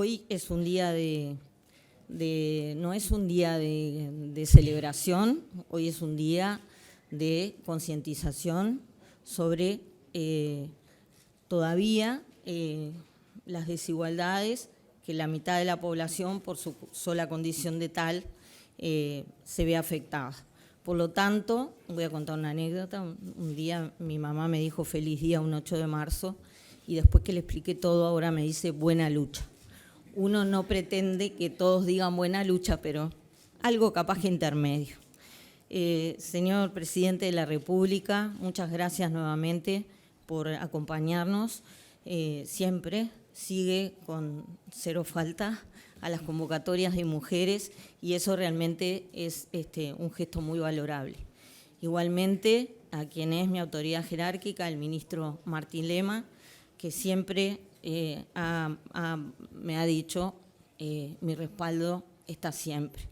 Hoy es un día no es un día de celebración, hoy es un día de concientización sobre todavía las desigualdades que la mitad de la población, por su sola condición de tal, se ve afectada. Por lo tanto, voy a contar una anécdota. Un día mi mamá me dijo feliz día, un 8 de marzo, y después que le expliqué todo, ahora me dice buena lucha. Uno no pretende que todos digan buena lucha, pero algo capaz que intermedio. Señor Presidente de la República, muchas gracias nuevamente por acompañarnos. Siempre sigue con cero falta a las convocatorias de mujeres y eso realmente es un gesto muy valorable. Igualmente, a quien es mi autoridad jerárquica, el ministro Martín Lema, que siempre me ha dicho mi respaldo está siempre.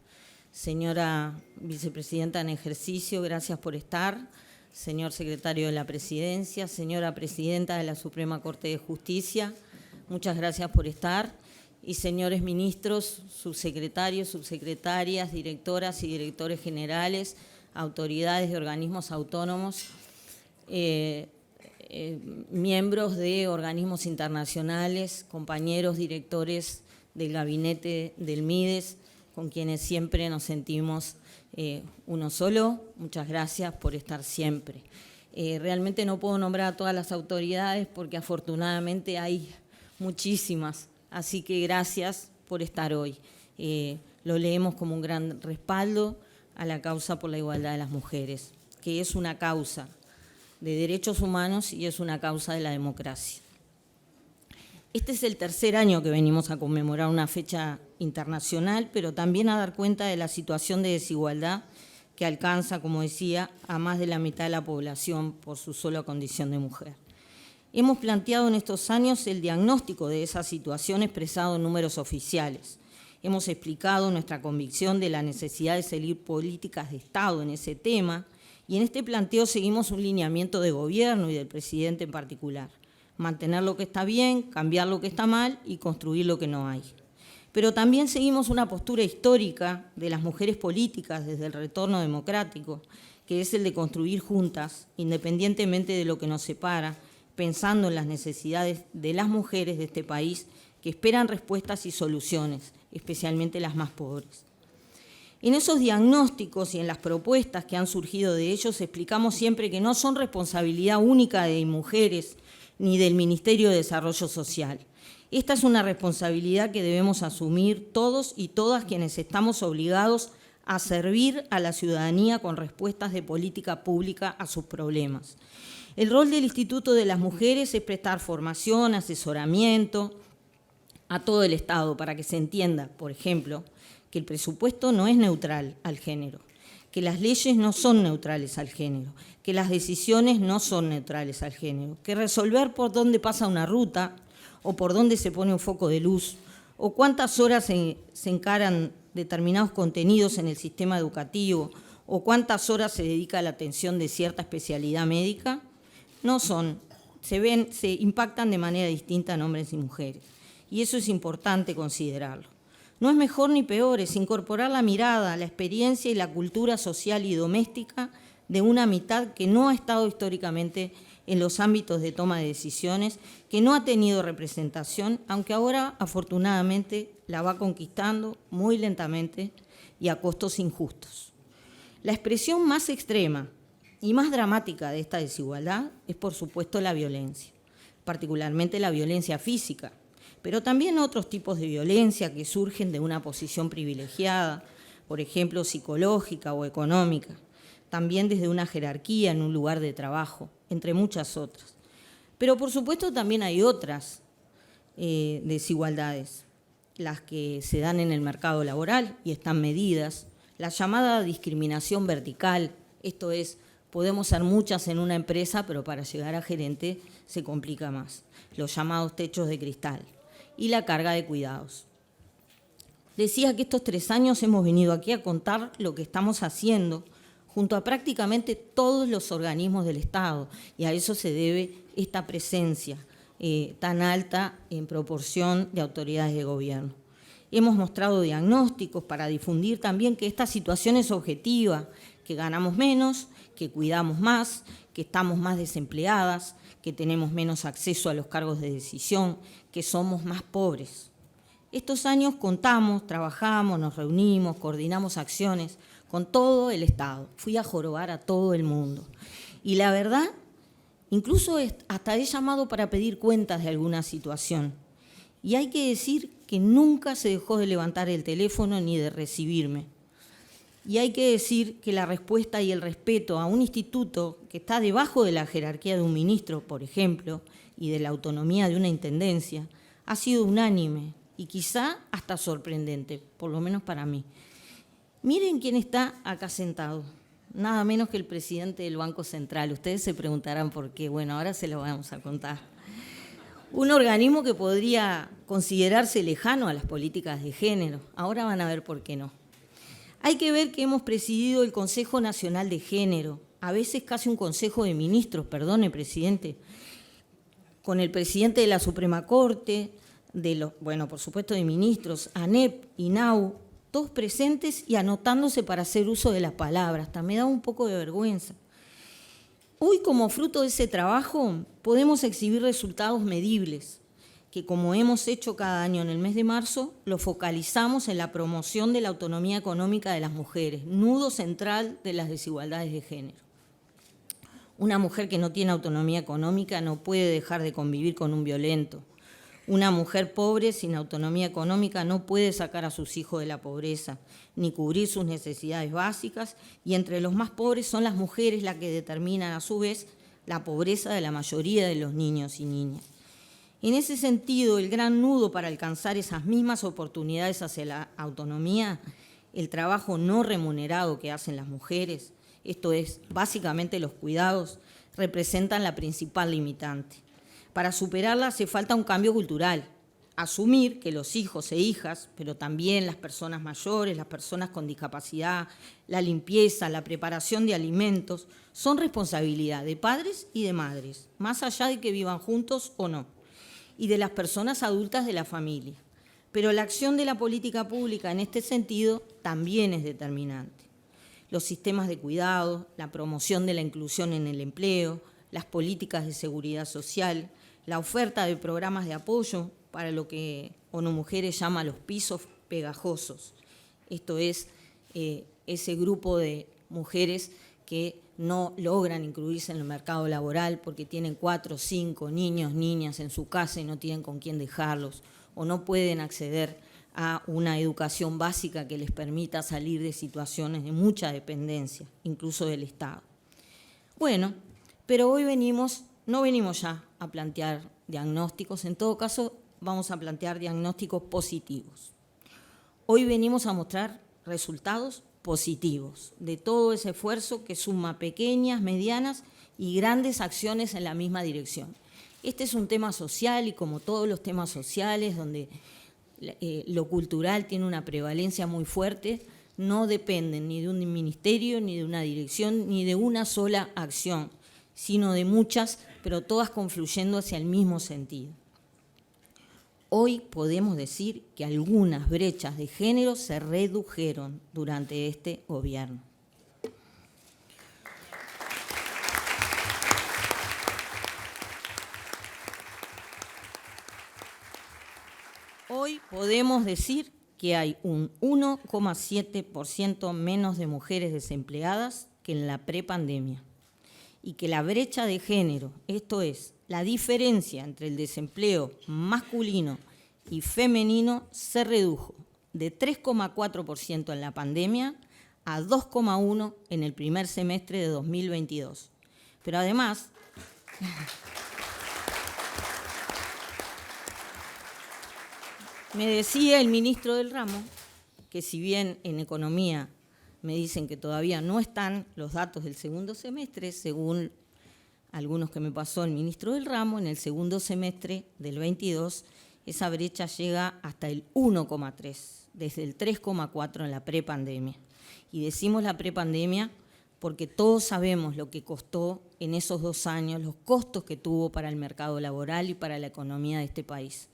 Señora vicepresidenta en ejercicio, gracias por estar. Señor secretario de la Presidencia, señora presidenta de la Suprema Corte de Justicia, muchas gracias por estar. Y señores ministros, subsecretarios, subsecretarias, directoras y directores generales, autoridades de organismos autónomos, miembros de organismos internacionales, compañeros directores del gabinete del MIDES, con quienes siempre nos sentimos uno solo. Muchas gracias por estar siempre. Realmente no puedo nombrar a todas las autoridades porque afortunadamente hay muchísimas, así que gracias por estar hoy. Lo leemos como un gran respaldo a la causa por la igualdad de las mujeres, que es una causa de derechos humanos y es una causa de la democracia. Este es el tercer año que venimos a conmemorar una fecha internacional, pero también a dar cuenta de la situación de desigualdad que alcanza, como decía, a más de la mitad de la población por su sola condición de mujer. Hemos planteado en estos años el diagnóstico de esa situación expresado en números oficiales. Hemos explicado nuestra convicción de la necesidad de seguir políticas de Estado en ese tema y en este planteo seguimos un lineamiento de gobierno y del presidente en particular. Mantener lo que está bien, cambiar lo que está mal y construir lo que no hay. Pero también seguimos una postura histórica de las mujeres políticas desde el retorno democrático, que es el de construir juntas, independientemente de lo que nos separa, pensando en las necesidades de las mujeres de este país que esperan respuestas y soluciones, especialmente las más pobres. En esos diagnósticos y en las propuestas que han surgido de ellos explicamos siempre que no son responsabilidad única de mujeres ni del Ministerio de Desarrollo Social. Esta es una responsabilidad que debemos asumir todos y todas quienes estamos obligados a servir a la ciudadanía con respuestas de política pública a sus problemas. El rol del Instituto de las Mujeres es prestar formación, asesoramiento a todo el Estado para que se entienda, por ejemplo, que el presupuesto no es neutral al género, que las leyes no son neutrales al género, que las decisiones no son neutrales al género, que resolver por dónde pasa una ruta o por dónde se pone un foco de luz o cuántas horas se encaran determinados contenidos en el sistema educativo o cuántas horas se dedica a la atención de cierta especialidad médica, se impactan de manera distinta en hombres y mujeres. Y eso es importante considerarlo. No es mejor ni peor, es incorporar la mirada, la experiencia y la cultura social y doméstica de una mitad que no ha estado históricamente en los ámbitos de toma de decisiones, que no ha tenido representación, aunque ahora afortunadamente la va conquistando muy lentamente y a costos injustos. La expresión más extrema y más dramática de esta desigualdad es, por supuesto, la violencia, particularmente la violencia física, pero también otros tipos de violencia que surgen de una posición privilegiada, por ejemplo, psicológica o económica, también desde una jerarquía en un lugar de trabajo, entre muchas otras. Pero, por supuesto, también hay otras desigualdades, las que se dan en el mercado laboral y están medidas, la llamada discriminación vertical, esto es, podemos ser muchas en una empresa, pero para llegar a gerente se complica más, los llamados techos de cristal, y la carga de cuidados. Decía que estos 3 años hemos venido aquí a contar lo que estamos haciendo junto a prácticamente todos los organismos del Estado, y a eso se debe esta presencia tan alta en proporción de autoridades de gobierno. Hemos mostrado diagnósticos para difundir también que esta situación es objetiva, que ganamos menos, que cuidamos más, que estamos más desempleadas, que tenemos menos acceso a los cargos de decisión, que somos más pobres. Estos años contamos, trabajamos, nos reunimos, coordinamos acciones con todo el Estado. Fui a jorobar a todo el mundo. Y la verdad, incluso hasta he llamado para pedir cuentas de alguna situación. Y hay que decir que nunca se dejó de levantar el teléfono ni de recibirme. Y hay que decir que la respuesta y el respeto a un instituto que está debajo de la jerarquía de un ministro, por ejemplo, y de la autonomía de una intendencia, ha sido unánime y quizá hasta sorprendente, por lo menos para mí. Miren quién está acá sentado, nada menos que el presidente del Banco Central. Ustedes se preguntarán por qué. Bueno, ahora se lo vamos a contar. Un organismo que podría considerarse lejano a las políticas de género. Ahora van a ver por qué no. Hay que ver que hemos presidido el Consejo Nacional de Género, a veces casi un consejo de ministros, perdone, presidente, con el presidente de la Suprema Corte, por supuesto de ministros, ANEP, INAU, todos presentes y anotándose para hacer uso de las palabras. Hasta me da un poco de vergüenza. Hoy, como fruto de ese trabajo, podemos exhibir resultados medibles, que como hemos hecho cada año en el mes de marzo, lo focalizamos en la promoción de la autonomía económica de las mujeres, nudo central de las desigualdades de género. Una mujer que no tiene autonomía económica no puede dejar de convivir con un violento. Una mujer pobre sin autonomía económica no puede sacar a sus hijos de la pobreza, ni cubrir sus necesidades básicas, y entre los más pobres son las mujeres las que determinan a su vez la pobreza de la mayoría de los niños y niñas. En ese sentido, el gran nudo para alcanzar esas mismas oportunidades hacia la autonomía, el trabajo no remunerado que hacen las mujeres, esto es, básicamente los cuidados, representan la principal limitante. Para superarla hace falta un cambio cultural, asumir que los hijos e hijas, pero también las personas mayores, las personas con discapacidad, la limpieza, la preparación de alimentos, son responsabilidad de padres y de madres, más allá de que vivan juntos o no, y de las personas adultas de la familia. Pero la acción de la política pública en este sentido también es determinante. Los sistemas de cuidado, la promoción de la inclusión en el empleo, las políticas de seguridad social, la oferta de programas de apoyo para lo que ONU Mujeres llama los pisos pegajosos. Esto es ese grupo de mujeres que no logran incluirse en el mercado laboral porque tienen 4 o 5 niños, niñas en su casa y no tienen con quién dejarlos, o no pueden acceder a una educación básica que les permita salir de situaciones de mucha dependencia, incluso del Estado. Bueno, pero hoy no venimos ya a plantear diagnósticos, en todo caso vamos a plantear diagnósticos positivos. Hoy venimos a mostrar resultados positivos de todo ese esfuerzo que suma pequeñas, medianas y grandes acciones en la misma dirección. Este es un tema social y como todos los temas sociales donde lo cultural tiene una prevalencia muy fuerte, no dependen ni de un ministerio, ni de una dirección, ni de una sola acción, sino de muchas, pero todas confluyendo hacia el mismo sentido. Hoy podemos decir que algunas brechas de género se redujeron durante este gobierno. Hoy podemos decir que hay un 1,7% menos de mujeres desempleadas que en la prepandemia y que la brecha de género, esto es, la diferencia entre el desempleo masculino y femenino, se redujo de 3,4% en la pandemia a 2,1% en el primer semestre de 2022. Pero además, me decía el ministro del ramo que si bien en economía me dicen que todavía no están los datos del segundo semestre, según algunos que me pasó el ministro del ramo, en el segundo semestre del 22 esa brecha llega hasta el 1,3%, desde el 3,4% en la prepandemia. Y decimos la prepandemia porque todos sabemos lo que costó en esos 2 años, los costos que tuvo para el mercado laboral y para la economía de este país.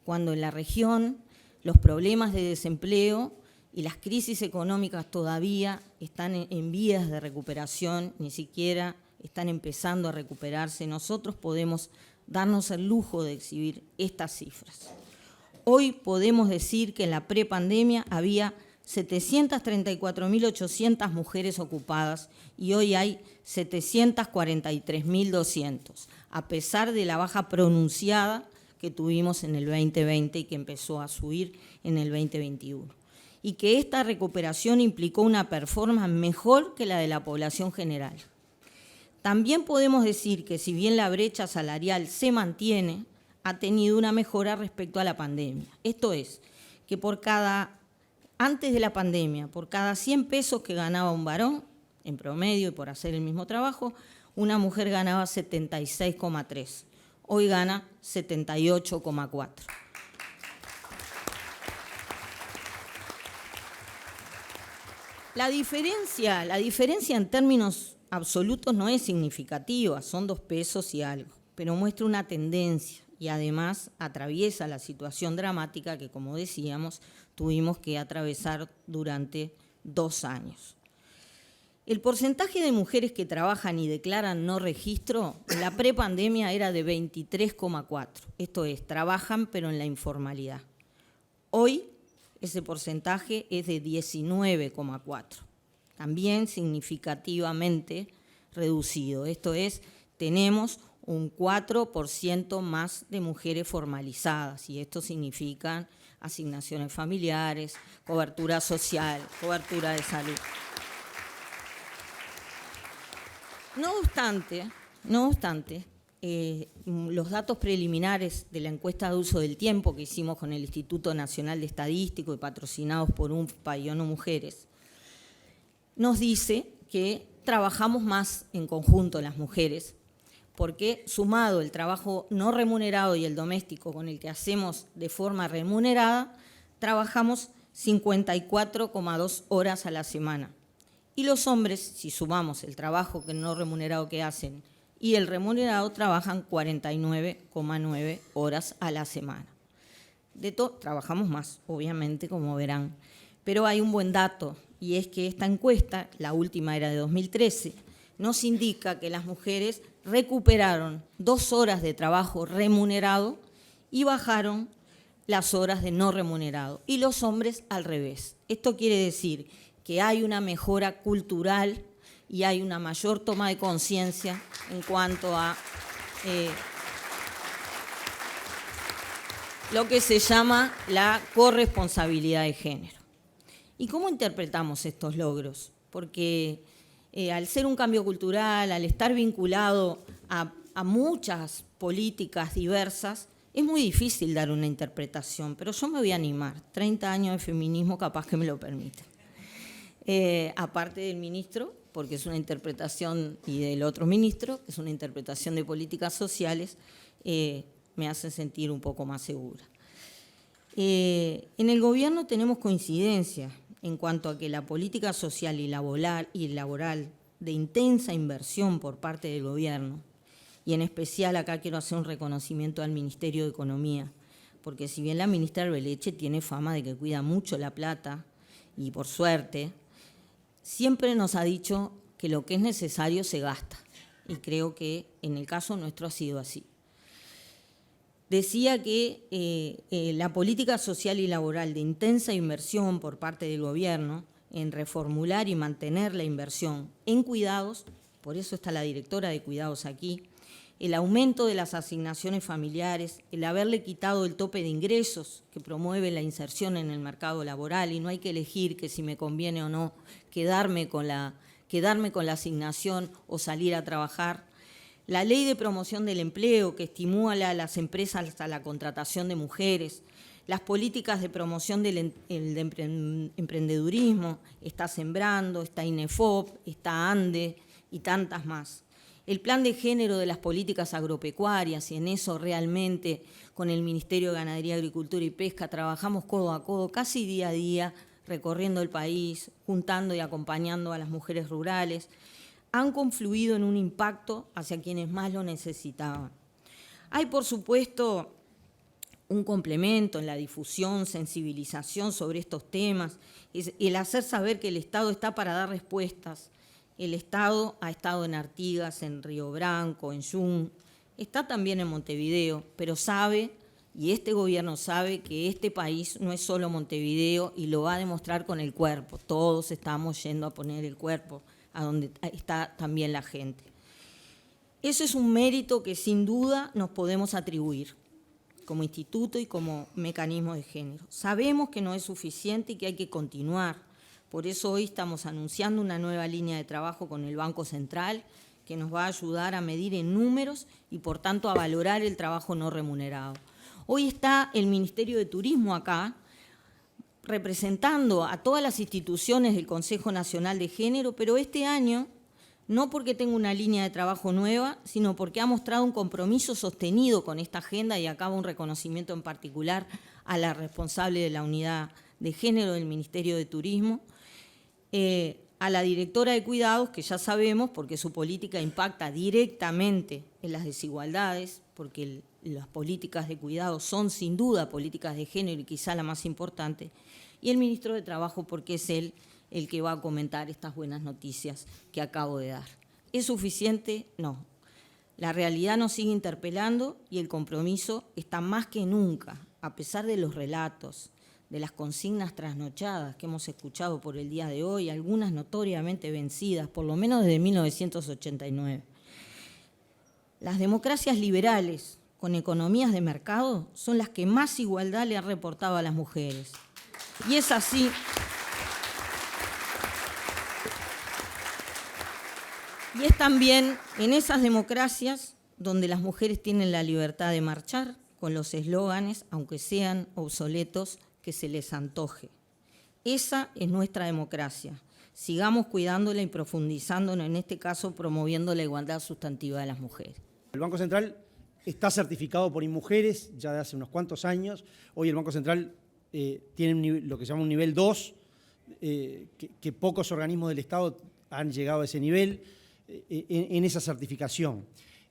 Cuando en la región los problemas de desempleo y las crisis económicas todavía están en vías de recuperación, ni siquiera están empezando a recuperarse, nosotros podemos darnos el lujo de exhibir estas cifras. Hoy podemos decir que en la prepandemia había 734.800 mujeres ocupadas y hoy hay 743.200, a pesar de la baja pronunciada que tuvimos en el 2020 y que empezó a subir en el 2021. Y que esta recuperación implicó una performance mejor que la de la población general. También podemos decir que si bien la brecha salarial se mantiene, ha tenido una mejora respecto a la pandemia. Esto es, que antes de la pandemia, por cada 100 pesos que ganaba un varón, en promedio y por hacer el mismo trabajo, una mujer ganaba 76,3. Hoy gana 78,4. La diferencia en términos absolutos no es significativa, son 2 pesos y algo, pero muestra una tendencia y además atraviesa la situación dramática que, como decíamos, tuvimos que atravesar durante 2 años. El porcentaje de mujeres que trabajan y declaran no registro en la prepandemia era de 23,4. Esto es, trabajan pero en la informalidad. Hoy ese porcentaje es de 19,4. También significativamente reducido. Esto es, tenemos un 4% más de mujeres formalizadas y esto significa asignaciones familiares, cobertura social, cobertura de salud. No obstante, los datos preliminares de la encuesta de uso del tiempo que hicimos con el Instituto Nacional de Estadística y patrocinados por UNFPA y ONU Mujeres, nos dice que trabajamos más en conjunto las mujeres, porque sumado el trabajo no remunerado y el doméstico con el que hacemos de forma remunerada, trabajamos 54,2 horas a la semana. Y los hombres, si sumamos el trabajo no remunerado que hacen y el remunerado, trabajan 49,9 horas a la semana. Trabajamos más, obviamente, como verán. Pero hay un buen dato, y es que esta encuesta, la última era de 2013, nos indica que las mujeres recuperaron 2 horas de trabajo remunerado y bajaron las horas de no remunerado, y los hombres al revés. Esto quiere decir que hay una mejora cultural y hay una mayor toma de conciencia en cuanto a lo que se llama la corresponsabilidad de género. ¿Y cómo interpretamos estos logros? Porque al ser un cambio cultural, al estar vinculado a muchas políticas diversas, es muy difícil dar una interpretación, pero yo me voy a animar. 30 años de feminismo capaz que me lo permiten. Aparte del ministro, porque es una interpretación, y del otro ministro, que es una interpretación de políticas sociales, me hace sentir un poco más segura. En el gobierno tenemos coincidencia en cuanto a que la política social y laboral de intensa inversión por parte del gobierno, y en especial acá quiero hacer un reconocimiento al Ministerio de Economía, porque si bien la ministra Arbeleche tiene fama de que cuida mucho la plata, y por suerte, siempre nos ha dicho que lo que es necesario se gasta, y creo que en el caso nuestro ha sido así. Decía que la política social y laboral de intensa inversión por parte del gobierno en reformular y mantener la inversión en cuidados, por eso está la directora de cuidados aquí, el aumento de las asignaciones familiares, el haberle quitado el tope de ingresos que promueve la inserción en el mercado laboral, y no hay que elegir que si me conviene o no quedarme con la asignación o salir a trabajar. La ley de promoción del empleo que estimula a las empresas a la contratación de mujeres, las políticas de promoción del emprendedurismo, está Sembrando, está INEFOP, está ANDE y tantas más. El plan de género de las políticas agropecuarias, y en eso realmente con el Ministerio de Ganadería, Agricultura y Pesca trabajamos codo a codo, casi día a día, recorriendo el país, juntando y acompañando a las mujeres rurales, han confluido en un impacto hacia quienes más lo necesitaban. Hay, por supuesto, un complemento en la difusión, sensibilización sobre estos temas, es el hacer saber que el Estado está para dar respuestas. El Estado ha estado en Artigas, en Río Branco, en Yum, está también en Montevideo, pero sabe, y este gobierno sabe, que este país no es solo Montevideo y lo va a demostrar con el cuerpo. Todos estamos yendo a poner el cuerpo a donde está también la gente. Eso es un mérito que sin duda nos podemos atribuir como instituto y como mecanismo de género. Sabemos que no es suficiente y que hay que continuar. Por eso hoy estamos anunciando una nueva línea de trabajo con el Banco Central que nos va a ayudar a medir en números y, por tanto, a valorar el trabajo no remunerado. Hoy está el Ministerio de Turismo acá, representando a todas las instituciones del Consejo Nacional de Género, pero este año, no porque tenga una línea de trabajo nueva, sino porque ha mostrado un compromiso sostenido con esta agenda, y acá va un reconocimiento en particular a la responsable de la unidad de género del Ministerio de Turismo, a la directora de Cuidados, que ya sabemos, porque su política impacta directamente en las desigualdades, porque las políticas de cuidados son sin duda políticas de género y quizá la más importante, y el ministro de Trabajo, porque es él el que va a comentar estas buenas noticias que acabo de dar. ¿Es suficiente? No. La realidad nos sigue interpelando y el compromiso está más que nunca, a pesar de los relatos, de las consignas trasnochadas que hemos escuchado por el día de hoy, algunas notoriamente vencidas, por lo menos desde 1989. Las democracias liberales con economías de mercado son las que más igualdad le han reportado a las mujeres. Y es así. Y es también en esas democracias donde las mujeres tienen la libertad de marchar con los eslóganes, aunque sean obsoletos, que se les antoje. Esa es nuestra democracia. Sigamos cuidándola y profundizándola, en este caso promoviendo la igualdad sustantiva de las mujeres. El Banco Central está certificado por InMujeres ya de hace unos cuantos años. Hoy el Banco Central tiene lo que se llama un nivel 2, que pocos organismos del Estado han llegado a ese nivel en esa certificación.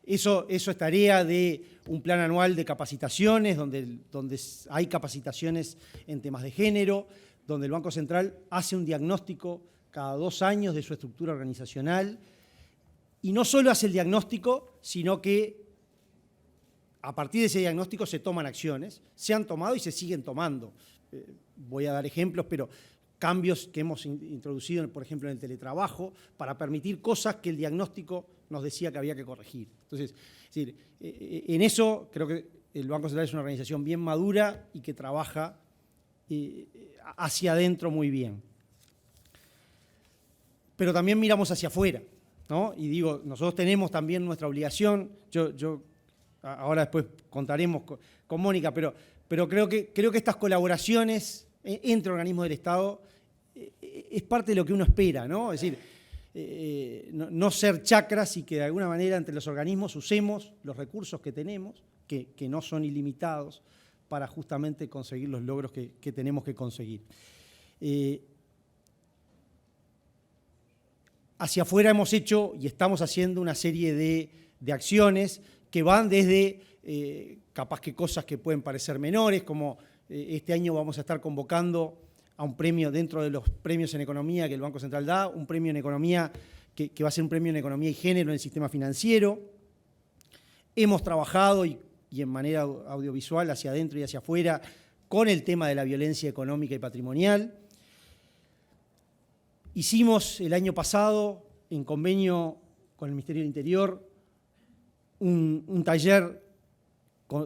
Eso es tarea de un plan anual de capacitaciones, donde hay capacitaciones en temas de género, donde el Banco Central hace un diagnóstico cada 2 años de su estructura organizacional, y no solo hace el diagnóstico, sino que a partir de ese diagnóstico se toman acciones, se han tomado y se siguen tomando. Voy a dar ejemplos, pero cambios que hemos introducido, por ejemplo, en el teletrabajo, para permitir cosas que el diagnóstico nos decía que había que corregir. Entonces, es decir, en eso creo que el Banco Central es una organización bien madura y que trabaja hacia adentro muy bien. Pero también miramos hacia afuera, ¿no? Y digo, nosotros tenemos también nuestra obligación, yo ahora después contaremos con Mónica, pero creo que estas colaboraciones entre organismos del Estado es parte de lo que uno espera, ¿no? Es decir, no ser chacras y que de alguna manera entre los organismos usemos los recursos que tenemos, que no son ilimitados, para justamente conseguir los logros que tenemos que conseguir. Hacia afuera hemos hecho y estamos haciendo una serie de acciones que van desde capaz que cosas que pueden parecer menores, como este año vamos a estar convocando a un premio dentro de los premios en economía que el Banco Central da, un premio en economía que va a ser un premio en economía y género en el sistema financiero. Hemos trabajado y en manera audiovisual hacia adentro y hacia afuera con el tema de la violencia económica y patrimonial. Hicimos el año pasado, en convenio con el Ministerio del Interior, un taller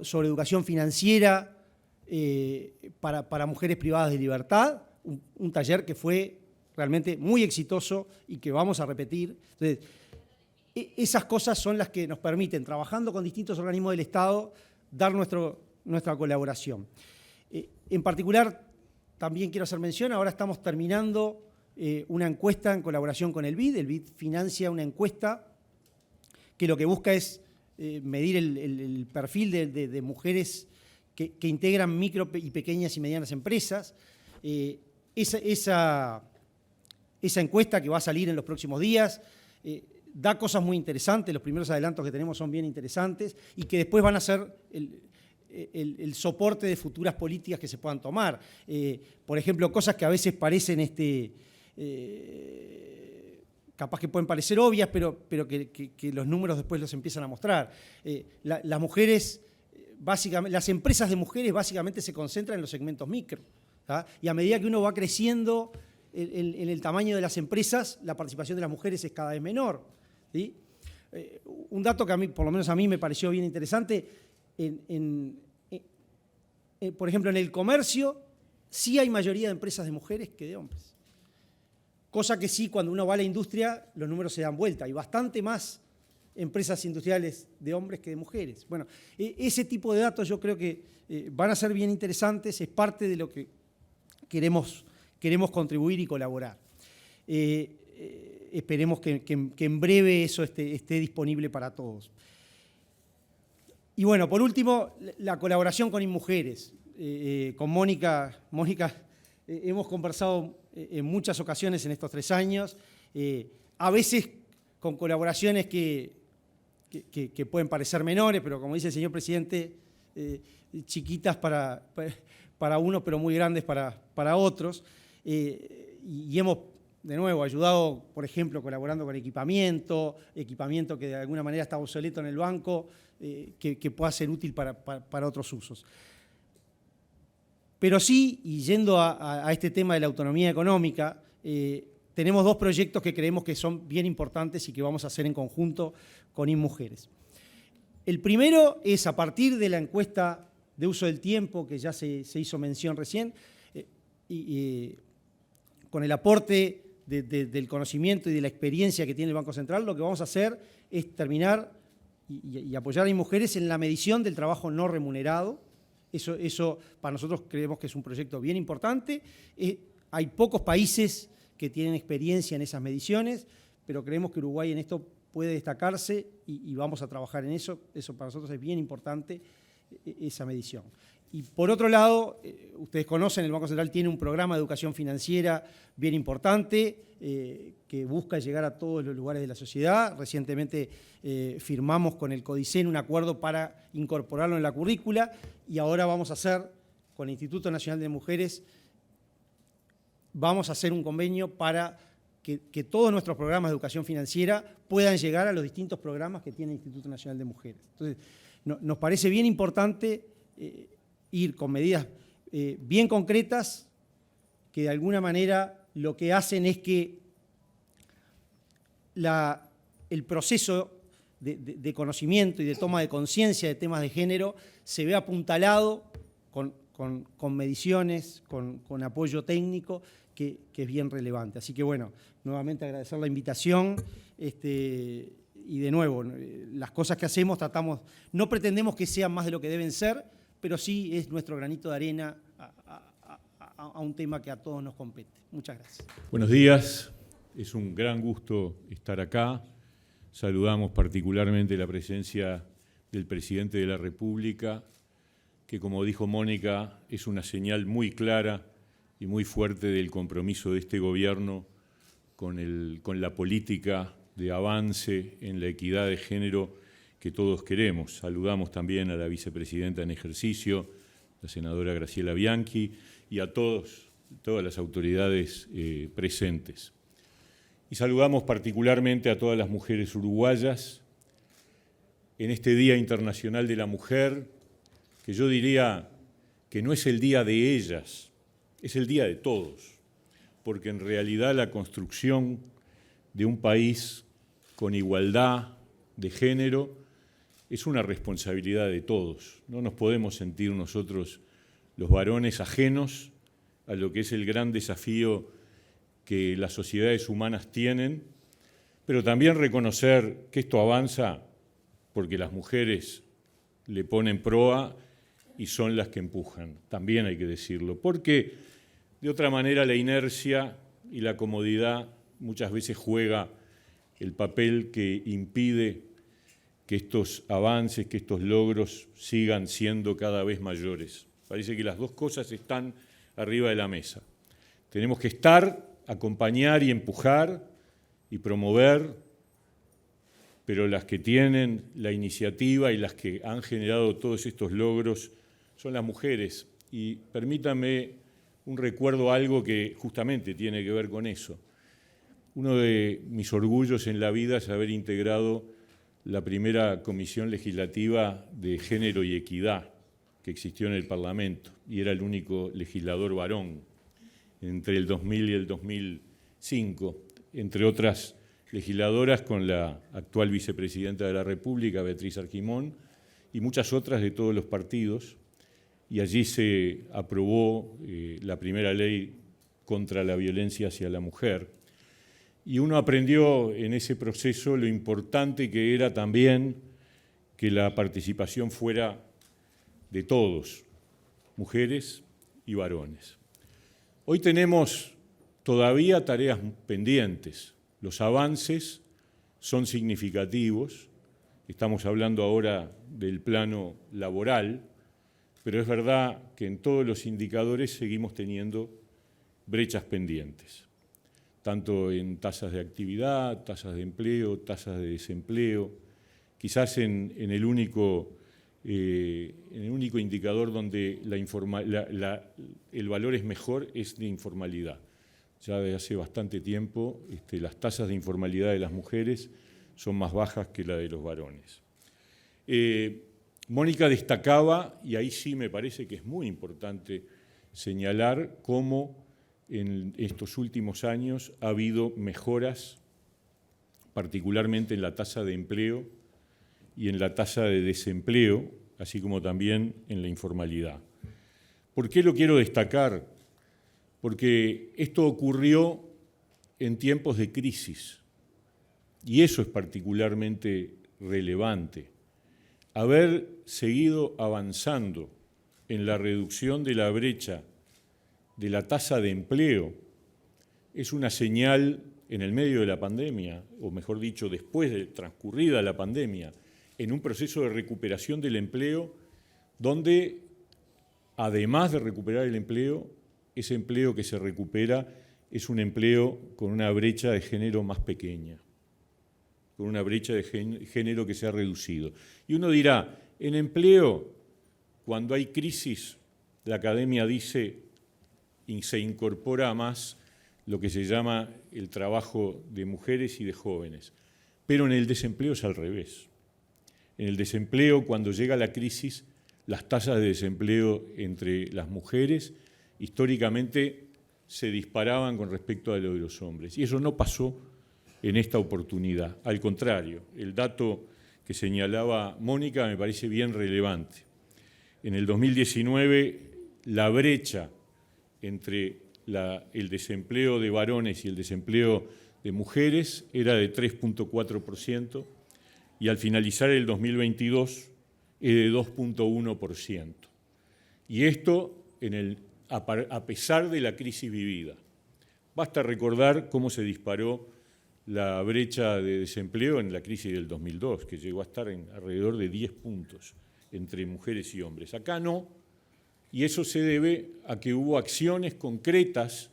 sobre educación financiera para mujeres privadas de libertad, un taller que fue realmente muy exitoso y que vamos a repetir. Entonces, esas cosas son las que nos permiten, trabajando con distintos organismos del Estado, dar nuestra colaboración. En particular, también quiero hacer mención, ahora estamos terminando una encuesta en colaboración con el BID. El BID financia una encuesta que lo que busca es medir el perfil de mujeres que integran micro y pequeñas y medianas empresas. esa encuesta que va a salir en los próximos días da cosas muy interesantes, los primeros adelantos que tenemos son bien interesantes y que después van a ser el soporte de futuras políticas que se puedan tomar. Por ejemplo, cosas que a veces parecen capaz que pueden parecer obvias, pero que los números después los empiezan a mostrar. Las mujeres, básicamente, las empresas de mujeres básicamente se concentran en los segmentos micro, ¿tá? Y a medida que uno va creciendo en el tamaño de las empresas, la participación de las mujeres es cada vez menor, ¿sí? Un dato que a mí, por lo menos a mí, me pareció bien interesante, por ejemplo, en el comercio sí hay mayoría de empresas de mujeres que de hombres. Cosa que sí, cuando uno va a la industria, los números se dan vuelta. Hay bastante más empresas industriales de hombres que de mujeres. Bueno, ese tipo de datos yo creo que van a ser bien interesantes, es parte de lo que queremos contribuir y colaborar. Esperemos que en breve eso esté disponible para todos. Y bueno, por último, la colaboración con InMujeres. Con Mónica hemos conversado en muchas ocasiones en estos 3 años, a veces con colaboraciones que pueden parecer menores, pero como dice el señor presidente, chiquitas para unos, pero muy grandes para otros. Y hemos, de nuevo, ayudado, por ejemplo, colaborando con equipamiento que de alguna manera está obsoleto en el banco, que pueda ser útil para otros usos. Pero sí, y yendo a este tema de la autonomía económica, tenemos 2 proyectos que creemos que son bien importantes y que vamos a hacer en conjunto con InMujeres. El primero es, a partir de la encuesta de uso del tiempo, que ya se hizo mención recién, con el aporte del conocimiento y de la experiencia que tiene el Banco Central, lo que vamos a hacer es terminar y apoyar a InMujeres en la medición del trabajo no remunerado. Eso para nosotros creemos que es un proyecto bien importante. Hay pocos países que tienen experiencia en esas mediciones, pero creemos que Uruguay en esto puede destacarse y vamos a trabajar en eso. Eso para nosotros es bien importante, esa medición. Y por otro lado, ustedes conocen, el Banco Central tiene un programa de educación financiera bien importante que busca llegar a todos los lugares de la sociedad. Recientemente firmamos con el CODICEN un acuerdo para incorporarlo en la currícula y ahora vamos a hacer, con el Instituto Nacional de Mujeres, vamos a hacer un convenio para que todos nuestros programas de educación financiera puedan llegar a los distintos programas que tiene el Instituto Nacional de Mujeres. Entonces, nos parece bien importante ir con medidas bien concretas que de alguna manera lo que hacen es que el proceso de conocimiento y de toma de conciencia de temas de género se ve apuntalado con mediciones, con apoyo técnico, que es bien relevante. Así que bueno, nuevamente agradecer la invitación y de nuevo, las cosas que hacemos no pretendemos que sean más de lo que deben ser, pero sí es nuestro granito de arena a un tema que a todos nos compete. Muchas gracias. Buenos días, es un gran gusto estar acá. Saludamos particularmente la presencia del presidente de la República, que como dijo Mónica, es una señal muy clara y muy fuerte del compromiso de este gobierno con la política de avance en la equidad de género que todos queremos. Saludamos también a la vicepresidenta en ejercicio, la senadora Graciela Bianchi, y a todas las autoridades presentes. Y saludamos particularmente a todas las mujeres uruguayas en este Día Internacional de la Mujer, que yo diría que no es el día de ellas, es el día de todos, porque en realidad la construcción de un país con igualdad de género es una responsabilidad de todos. No nos podemos sentir nosotros, los varones, ajenos a lo que es el gran desafío que las sociedades humanas tienen, pero también reconocer que esto avanza porque las mujeres le ponen proa y son las que empujan, también hay que decirlo, porque de otra manera la inercia y la comodidad muchas veces juega el papel que impide que estos avances, que estos logros sigan siendo cada vez mayores. Parece que las dos cosas están arriba de la mesa. Tenemos que estar, acompañar y empujar y promover, pero las que tienen la iniciativa y las que han generado todos estos logros son las mujeres. Y permítanme un recuerdo, algo que justamente tiene que ver con eso. Uno de mis orgullos en la vida es haber integrado la primera comisión legislativa de género y equidad que existió en el Parlamento, y era el único legislador varón entre el 2000 y el 2005, entre otras legisladoras con la actual vicepresidenta de la República, Beatriz Argimón, y muchas otras de todos los partidos, y allí se aprobó la primera ley contra la violencia hacia la mujer. Y uno aprendió en ese proceso lo importante que era también que la participación fuera de todos, mujeres y varones. Hoy tenemos todavía tareas pendientes. Los avances son significativos. Estamos hablando ahora del plano laboral, pero es verdad que en todos los indicadores seguimos teniendo brechas pendientes, tanto en tasas de actividad, tasas de empleo, tasas de desempleo, quizás en el único indicador donde el valor es mejor es de informalidad. Ya desde hace bastante tiempo las tasas de informalidad de las mujeres son más bajas que la de los varones. Mónica destacaba, y ahí sí me parece que es muy importante señalar cómo en estos últimos años ha habido mejoras, particularmente en la tasa de empleo y en la tasa de desempleo, así como también en la informalidad. ¿Por qué lo quiero destacar? Porque esto ocurrió en tiempos de crisis, y eso es particularmente relevante. Haber seguido avanzando en la reducción de la brecha de la tasa de empleo es una señal en el medio de la pandemia, o mejor dicho, después de transcurrida la pandemia, en un proceso de recuperación del empleo, donde, además de recuperar el empleo, ese empleo que se recupera es un empleo con una brecha de género más pequeña, con una brecha de género que se ha reducido. Y uno dirá, en empleo, cuando hay crisis, la academia dice, y se incorpora más lo que se llama el trabajo de mujeres y de jóvenes. Pero en el desempleo es al revés. En el desempleo, cuando llega la crisis, las tasas de desempleo entre las mujeres históricamente se disparaban con respecto a lo de los hombres. Y eso no pasó en esta oportunidad. Al contrario, el dato que señalaba Mónica me parece bien relevante. En el 2019, la brecha entre el desempleo de varones y el desempleo de mujeres era de 3,4%, y al finalizar el 2022 es de 2,1%. Y esto a pesar de la crisis vivida. Basta recordar cómo se disparó la brecha de desempleo en la crisis del 2002, que llegó a estar en alrededor de 10 puntos entre mujeres y hombres. Acá no, y eso se debe a que hubo acciones concretas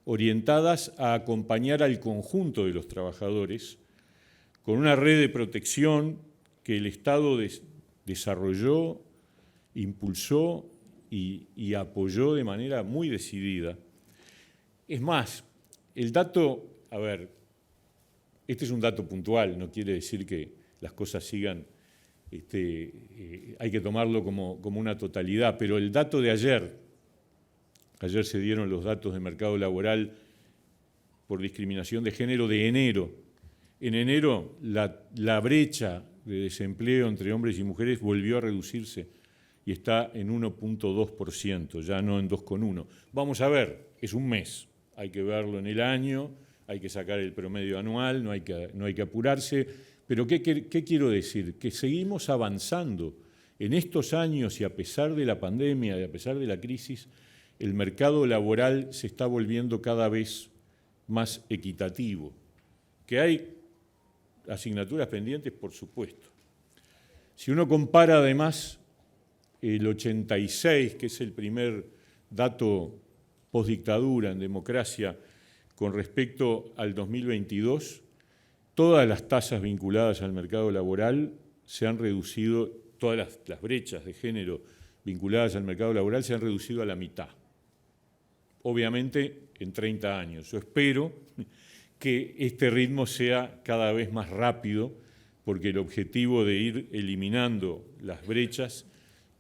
orientadas a acompañar al conjunto de los trabajadores con una red de protección que el Estado desarrolló, impulsó y apoyó de manera muy decidida. Es más, el dato, este es un dato puntual, no quiere decir que las cosas sigan, hay que tomarlo como una totalidad, pero el dato de ayer se dieron los datos de mercado laboral por discriminación de género de enero. En enero la brecha de desempleo entre hombres y mujeres volvió a reducirse y está en 1,2%, ya no en 2,1%. Vamos a ver, es un mes, hay que verlo en el año, hay que sacar el promedio anual, no hay que apurarse, pero ¿qué quiero decir? Que seguimos avanzando. En estos años y a pesar de la pandemia y a pesar de la crisis, el mercado laboral se está volviendo cada vez más equitativo. Que hay asignaturas pendientes, por supuesto. Si uno compara además el 86, que es el primer dato postdictadura, en democracia, con respecto al 2022, todas las tasas vinculadas al mercado laboral se han reducido, todas las brechas de género vinculadas al mercado laboral se han reducido a la mitad. Obviamente en 30 años. Yo espero que este ritmo sea cada vez más rápido, porque el objetivo de ir eliminando las brechas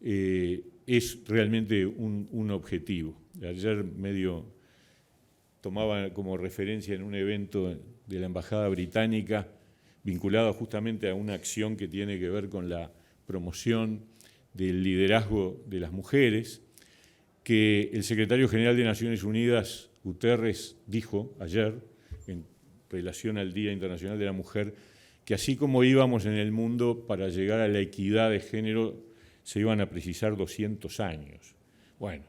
es realmente un objetivo. Ayer medio tomaba como referencia en un evento de la Embajada Británica vinculado justamente a una acción que tiene que ver con la promoción del liderazgo de las mujeres, que el secretario general de Naciones Unidas, Guterres, dijo ayer, en relación al Día Internacional de la Mujer, que así como íbamos en el mundo para llegar a la equidad de género, se iban a precisar 200 años. Bueno,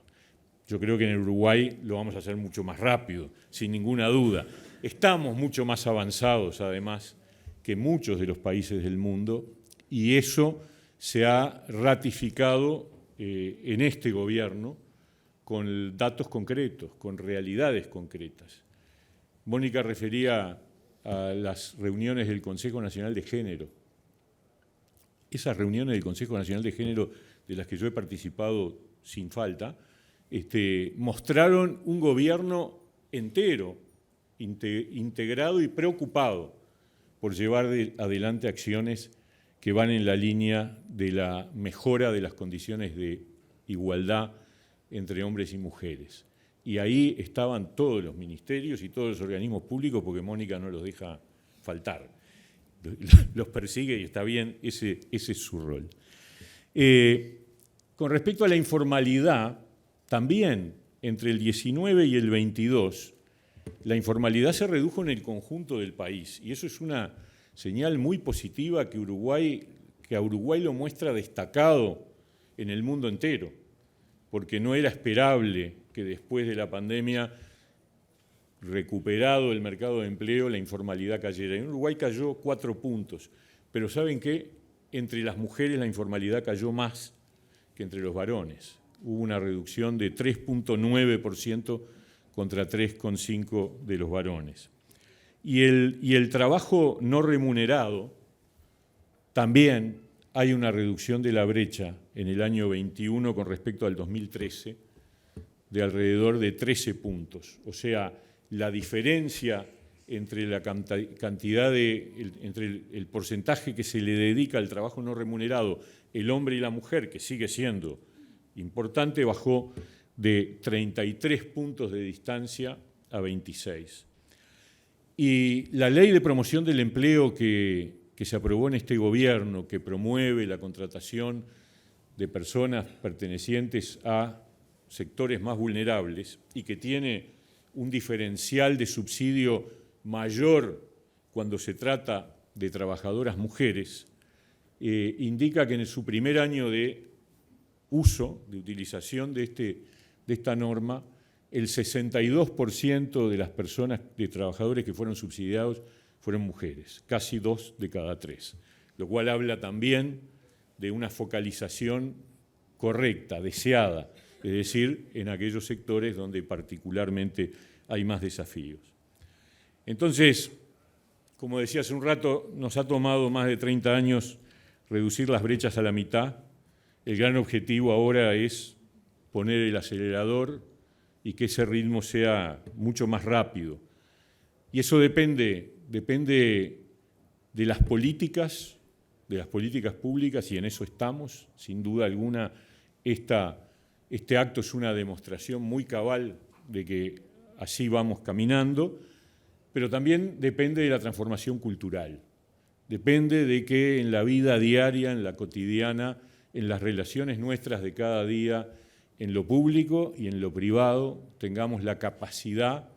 yo creo que en el Uruguay lo vamos a hacer mucho más rápido, sin ninguna duda. Estamos mucho más avanzados, además, que muchos de los países del mundo, y eso se ha ratificado en este gobierno con datos concretos, con realidades concretas. Mónica refería a las reuniones del Consejo Nacional de Género. Esas reuniones del Consejo Nacional de Género, de las que yo he participado sin falta, mostraron un gobierno entero, integrado y preocupado por llevar adelante acciones que van en la línea de la mejora de las condiciones de igualdad entre hombres y mujeres. Y ahí estaban todos los ministerios y todos los organismos públicos, porque Mónica no los deja faltar. Los persigue y está bien, ese es su rol. Con respecto a la informalidad, también entre el 19 y el 22, la informalidad se redujo en el conjunto del país, y eso es una señal muy positiva que a Uruguay lo muestra destacado en el mundo entero, porque no era esperable que después de la pandemia, recuperado el mercado de empleo, la informalidad cayera. En Uruguay cayó 4 puntos, pero ¿saben qué? Entre las mujeres la informalidad cayó más que entre los varones. Hubo una reducción de 3.9% contra 3.5% de los varones. Y el trabajo no remunerado, también hay una reducción de la brecha en el año 21 con respecto al 2013 de alrededor de 13 puntos. O sea, la diferencia entre la cantidad entre el porcentaje que se le dedica al trabajo no remunerado, el hombre y la mujer, que sigue siendo importante, bajó de 33 puntos de distancia a 26. Y la ley de promoción del empleo que se aprobó en este gobierno, que promueve la contratación de personas pertenecientes a sectores más vulnerables y que tiene un diferencial de subsidio mayor cuando se trata de trabajadoras mujeres, indica que en su primer año de uso, de utilización de esta norma, el 62% de las personas, de trabajadores que fueron subsidiados, fueron mujeres, casi 2 de cada 3, lo cual habla también de una focalización correcta, deseada, es decir, en aquellos sectores donde particularmente hay más desafíos. Entonces, como decía hace un rato, nos ha tomado más de 30 años reducir las brechas a la mitad. El gran objetivo ahora es poner el acelerador y que ese ritmo sea mucho más rápido. Y eso depende de las políticas públicas, y en eso estamos, sin duda alguna. Este acto es una demostración muy cabal de que así vamos caminando, pero también depende de la transformación cultural. Depende de que en la vida diaria, en la cotidiana, en las relaciones nuestras de cada día, en lo público y en lo privado, tengamos la capacidad,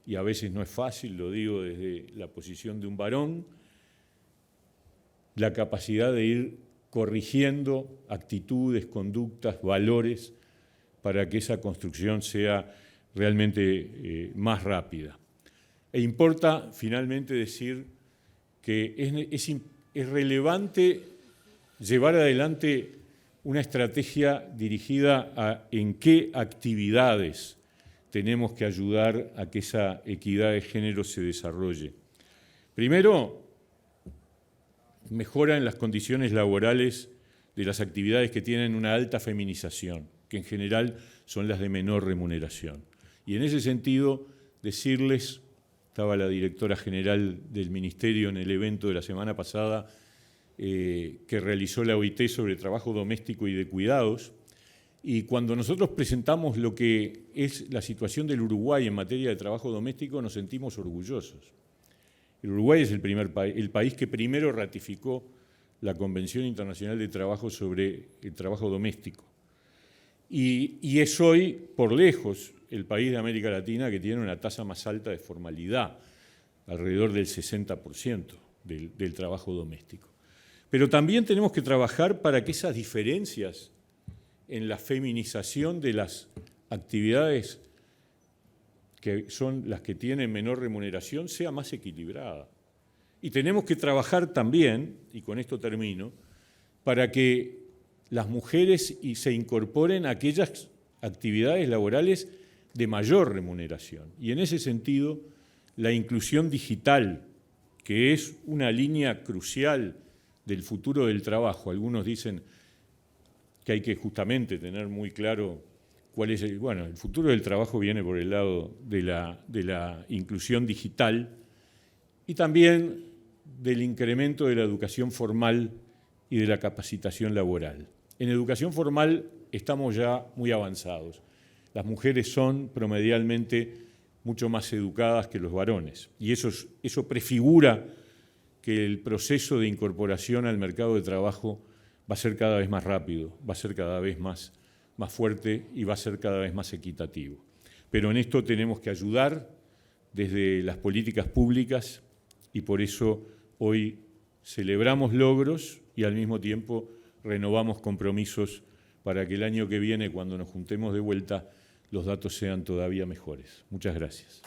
y a veces no es fácil, lo digo desde la posición de un varón, la capacidad de ir corrigiendo actitudes, conductas, valores, para que esa construcción sea realmente más rápida. E importa finalmente decir que es relevante llevar adelante una estrategia dirigida a en qué actividades tenemos que ayudar a que esa equidad de género se desarrolle. Primero, mejora en las condiciones laborales de las actividades que tienen una alta feminización, que en general son las de menor remuneración. Y en ese sentido, decirles, estaba la directora general del Ministerio en el evento de la semana pasada que realizó la OIT sobre trabajo doméstico y de cuidados, y cuando nosotros presentamos lo que es la situación del Uruguay en materia de trabajo doméstico, nos sentimos orgullosos. El Uruguay es el país que primero ratificó la Convención Internacional de Trabajo sobre el trabajo doméstico. Y es hoy, por lejos, el país de América Latina que tiene una tasa más alta de formalidad, alrededor del 60% del trabajo doméstico. Pero también tenemos que trabajar para que esas diferencias en la feminización de las actividades que son las que tienen menor remuneración sea más equilibrada. Y tenemos que trabajar también, y con esto termino, para que las mujeres se incorporen a aquellas actividades laborales de mayor remuneración. Y en ese sentido, la inclusión digital, que es una línea crucial del futuro del trabajo. Algunos dicen que hay que justamente tener muy claro cuál es el futuro del trabajo viene por el lado de la inclusión digital y también del incremento de la educación formal y de la capacitación laboral. En educación formal estamos ya muy avanzados. Las mujeres son promedialmente mucho más educadas que los varones y eso prefigura que el proceso de incorporación al mercado de trabajo va a ser cada vez más rápido, va a ser cada vez más fuerte y va a ser cada vez más equitativo. Pero en esto tenemos que ayudar desde las políticas públicas y por eso hoy celebramos logros y al mismo tiempo renovamos compromisos para que el año que viene, cuando nos juntemos de vuelta, los datos sean todavía mejores. Muchas gracias.